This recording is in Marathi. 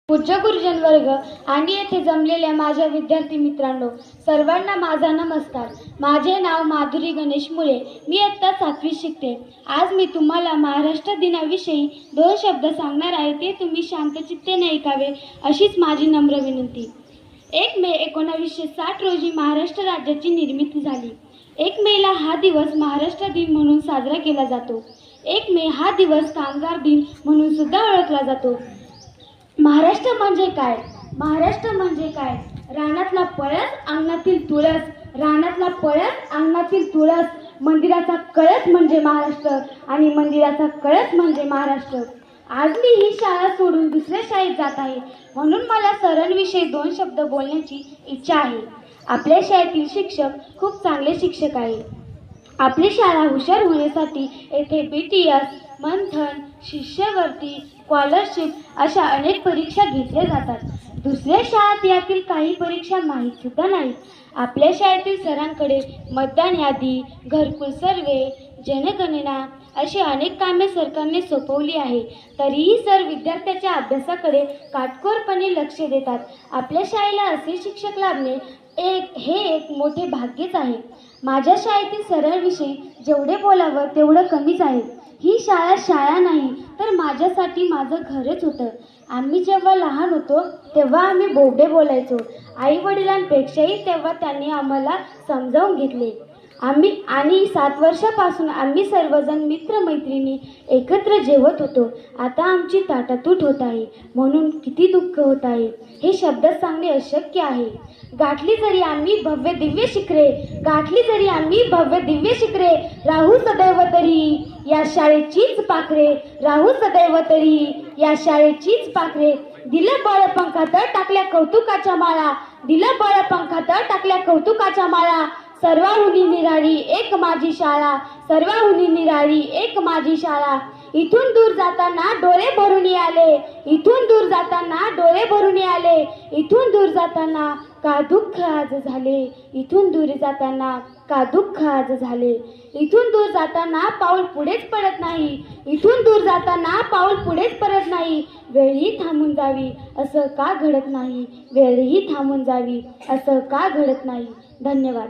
पूज्य गुरुजन वर्ग आणि येथे जमलेल्या माझ्या विद्यार्थी मित्रांनो, सर्वांना माझा नमस्कार. माझे नाव माधुरी गणेश मुळे. मी इयत्ता 7वी शिकते. आज मी तुम्हाला महाराष्ट्र दिनाविषयी 2 शब्द सांगणार आहे. ते तुम्ही शांतचित्तेने ऐकावे अशीच माझी नम्र विनंती. 1 मे 1960 रोजी महाराष्ट्र राज्याची निर्मिती झाली. 1 मेला हा दिवस महाराष्ट्र दिन म्हणून साजरा केला जातो. 1 मे हा दिवस कामगार दिन म्हणून सुद्धा ओळखला जातो. महाराष्ट्र म्हणजे काय? महाराष्ट्र म्हणजे काय? रानातला पळस, अंगणातील तुळस. रानातला पळस, अंगणातील तुळस. मंदिराचा कळस म्हणजे महाराष्ट्र आणि मंदिराचा कळस म्हणजे महाराष्ट्र. आज मी ही शाळा सोडून दुसऱ्या शाळेत जात आहे, म्हणून मला सरांविषयी 2 शब्द बोलण्याची इच्छा आहे. आपल्या शाळेतील शिक्षक खूप चांगले शिक्षक आहे. आपली शाळा हुशार होण्यासाठी येथे BTS, मंथन, शिष्यवृत्ती, स्कॉलरशिप अशा अनेक परीक्षा घेतल्या जातात. दुसऱ्या शाळेत यातील काही परीक्षा माहीत सुद्धा नाहीत. आपल्या शाळेतील सरांकडे मतदान यादी, घरकुल सर्वे, जनगणना अशी अनेक कामे सरकारने सोपवली आहे. तरीही सर विद्यार्थ्याच्या अभ्यासाकडे काटकोरपणे लक्ष देतात. आपल्या शाळेला असे शिक्षक लाभणे हे एक मोठे भाग्यच आहे. माझ्या शाळेतील सरांविषयी जेवढे बोलावं तेवढं कमीच आहे. ही शाळा नाही तर माझ्यासाठी माझं घरच होतं. आम्ही जेव्हा लहान होतो तेव्हा आम्ही बोबडे बोलायचो. आई वडिलांपेक्षाही तेव्हा त्यांनी आम्हाला समजावून घेतले. आणि 7 वर्षापासून आम्ही सर्वजण मित्रमैत्रिणी एकत्र जेवत होतो. आता आमची ताटातूट होत आहे, म्हणून किती दुःख होत आहे हे शब्दात सांगणे अशक्य आहे. गाठली जरी आम्ही भव्य दिव्य शिखरे, गाठली जरी आम्ही भव्य दिव्य शिखरे, राहू सदैव तरी या शाळेचीच पाखरे, राहू सदैव तरी या शाळेचीच पाखरे. दिलं बळ पंखात टाकल्या कौतुकाच्या माळा, दिलं बळ पंखात टाकल्या कौतुकाच्या माळा. सर्वाहुनी निराळी एक माझी शाळा, सर्वाहुनी निराळी एक माझी शाळा. इथून दूर जाताना डोळे भरून आले, इथून दूर जाताना डोळे भरून आले. इथून दूर जाताना का दुःख आज झाले, इथून दूर जाताना का दुःख आज झाले. इथून दूर जाताना पाऊल पुढेच पडत नाही, इथून दूर जाताना पाऊल पुढेच पडत नाही. वेळही थांबून जावी असं का घडत नाही, वेळही थांबून जावी असं का घडत नाही. धन्यवाद.